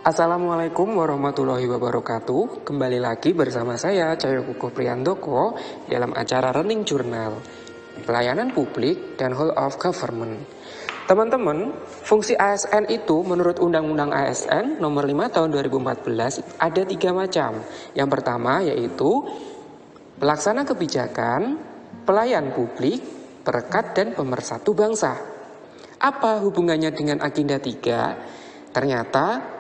Assalamualaikum warahmatullahi wabarakatuh. Kembali lagi bersama saya Cahyo Kukuh Priyandoko dalam acara Running Journal Pelayanan Publik dan Whole of Government. Teman-teman, fungsi ASN itu menurut Undang-Undang ASN nomor 5 tahun 2014 ada 3 macam. Yang pertama yaitu pelaksana kebijakan, pelayan publik, perekat dan pemersatu bangsa. Apa hubungannya dengan agenda 3? Ternyata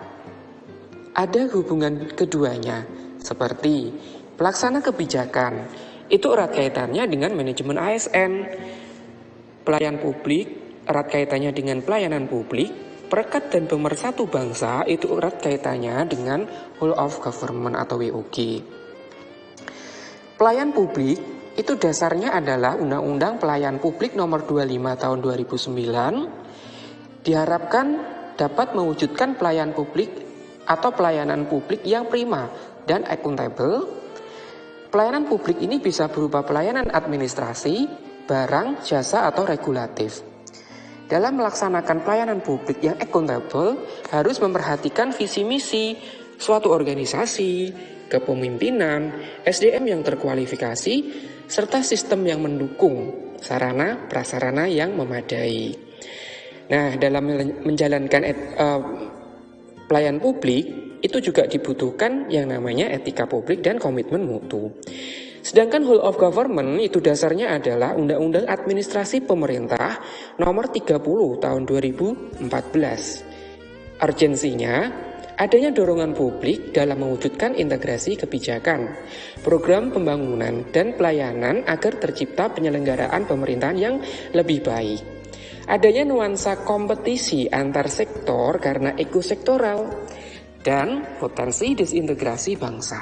ada hubungan keduanya, seperti pelaksana kebijakan, itu erat kaitannya dengan manajemen ASN. Pelayan publik, erat kaitannya dengan pelayanan publik. Perekat dan pemersatu bangsa, itu erat kaitannya dengan whole of government atau WOG. Pelayan publik, itu dasarnya adalah Undang-Undang Pelayan Publik nomor 25 tahun 2009, diharapkan dapat mewujudkan pelayan publik atau pelayanan publik yang prima dan akuntabel. Pelayanan publik ini bisa berupa pelayanan administrasi, barang, jasa, atau regulatif. Dalam melaksanakan pelayanan publik yang akuntabel, harus memperhatikan visi misi suatu organisasi, kepemimpinan, SDM yang terkualifikasi, serta sistem yang mendukung sarana prasarana yang memadai. Nah, dalam menjalankan pelayan publik itu juga dibutuhkan yang namanya etika publik dan komitmen mutu. Sedangkan whole of government itu dasarnya adalah Undang-Undang Administrasi Pemerintah nomor 30 tahun 2014. Urgensinya adanya dorongan publik dalam mewujudkan integrasi kebijakan, program pembangunan dan pelayanan agar tercipta penyelenggaraan pemerintahan yang lebih baik. Adanya nuansa kompetisi antar sektor karena ekosektoral dan potensi disintegrasi bangsa.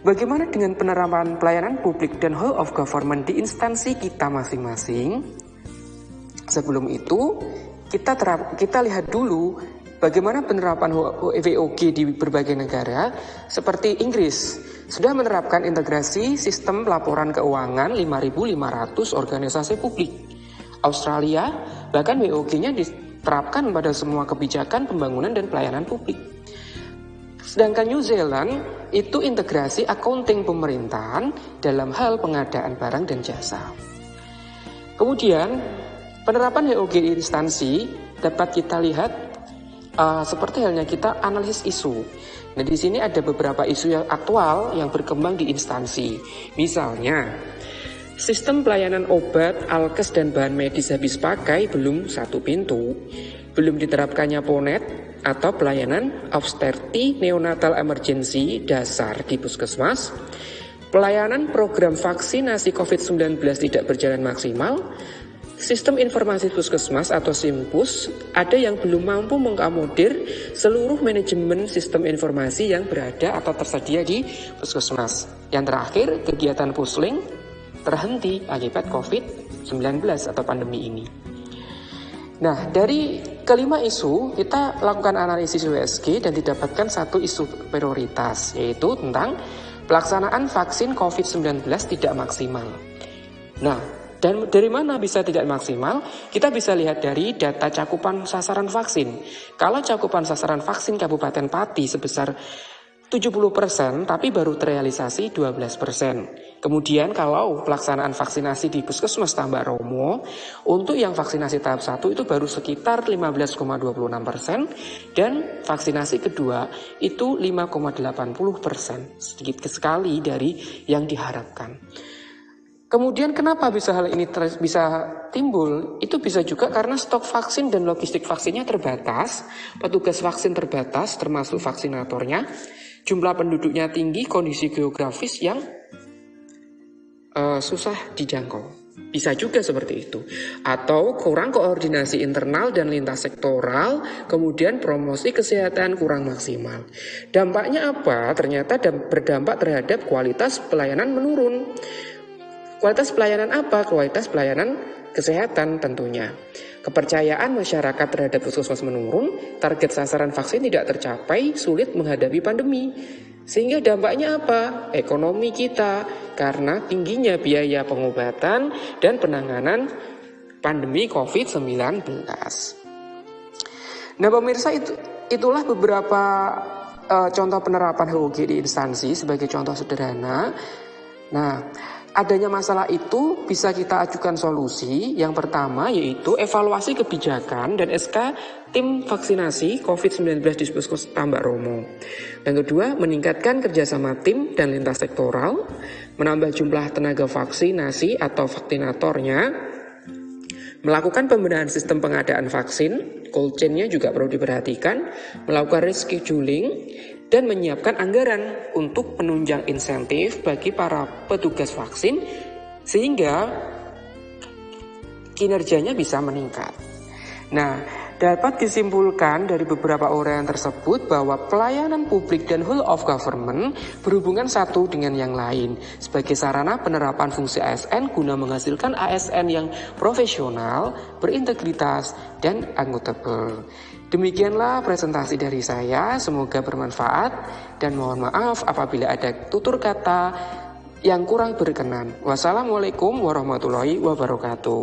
Bagaimana dengan penerapan pelayanan publik dan whole of government di instansi kita masing-masing? Sebelum itu, kita lihat dulu bagaimana penerapan WOG di berbagai negara. Seperti Inggris sudah menerapkan integrasi sistem laporan keuangan 5.500 organisasi publik. Australia, bahkan WOG-nya diterapkan pada semua kebijakan pembangunan dan pelayanan publik. Sedangkan New Zealand itu integrasi accounting pemerintahan dalam hal pengadaan barang dan jasa. Kemudian, penerapan WOG di instansi dapat kita lihat seperti halnya kita analisis isu. Nah, di sini ada beberapa isu yang aktual yang berkembang di instansi. Misalnya, sistem pelayanan obat, alkes, dan bahan medis habis pakai belum satu pintu, belum diterapkannya PONET atau pelayanan obstetri neonatal emergency dasar di puskesmas, pelayanan program vaksinasi COVID-19 tidak berjalan maksimal, sistem informasi puskesmas atau SIMPUS ada yang belum mampu mengakomodir seluruh manajemen sistem informasi yang berada atau tersedia di puskesmas. Yang terakhir, kegiatan pusling terhenti akibat COVID-19 atau pandemi ini. Nah, dari kelima isu, kita lakukan analisis USG dan didapatkan satu isu prioritas, yaitu tentang pelaksanaan vaksin COVID-19 tidak maksimal. Nah, dan dari mana bisa tidak maksimal? Kita bisa lihat dari data cakupan sasaran vaksin. Kalau cakupan sasaran vaksin Kabupaten Pati sebesar 70%, tapi baru terrealisasi 12%. Kemudian kalau pelaksanaan vaksinasi di Puskesmas Tambak Romo, untuk yang vaksinasi tahap 1 itu baru sekitar 15,26%, dan vaksinasi kedua itu 5,80%, sedikit sekali dari yang diharapkan. Kemudian kenapa bisa hal ini bisa timbul? Itu bisa juga karena stok vaksin dan logistik vaksinnya terbatas, petugas vaksin terbatas termasuk vaksinatornya, jumlah penduduknya tinggi, kondisi geografis yang susah dijangkau. Bisa juga seperti itu. Atau kurang koordinasi internal dan lintas sektoral, kemudian promosi kesehatan kurang maksimal. Dampaknya apa? Ternyata berdampak terhadap kualitas pelayanan menurun. Kualitas pelayanan apa? Kualitas pelayanan kesehatan tentunya. Kepercayaan masyarakat terhadap puskesmas menurun, target sasaran vaksin tidak tercapai, sulit menghadapi pandemi. Sehingga dampaknya apa? Ekonomi kita, karena tingginya biaya pengobatan dan penanganan pandemi COVID-19. Nah, pemirsa, itulah beberapa contoh penerapan HOG di instansi sebagai contoh sederhana. Nah, adanya masalah itu bisa kita ajukan solusi. Yang pertama yaitu evaluasi kebijakan dan SK tim vaksinasi COVID-19 di Puskesmas Tambak Romo. Yang kedua, meningkatkan kerjasama tim dan lintas sektoral, menambah jumlah tenaga vaksinasi atau vaksinatornya, melakukan pembenahan sistem pengadaan vaksin, cold chain-nya juga perlu diperhatikan, melakukan rescheduling, dan menyiapkan anggaran untuk penunjang insentif bagi para petugas vaksin sehingga kinerjanya bisa meningkat. Nah, dapat disimpulkan dari beberapa uraian tersebut bahwa pelayanan publik dan whole of government berhubungan satu dengan yang lain sebagai sarana penerapan fungsi ASN guna menghasilkan ASN yang profesional, berintegritas, dan akuntabel. Demikianlah presentasi dari saya, semoga bermanfaat dan mohon maaf apabila ada tutur kata yang kurang berkenan. Wassalamualaikum warahmatullahi wabarakatuh.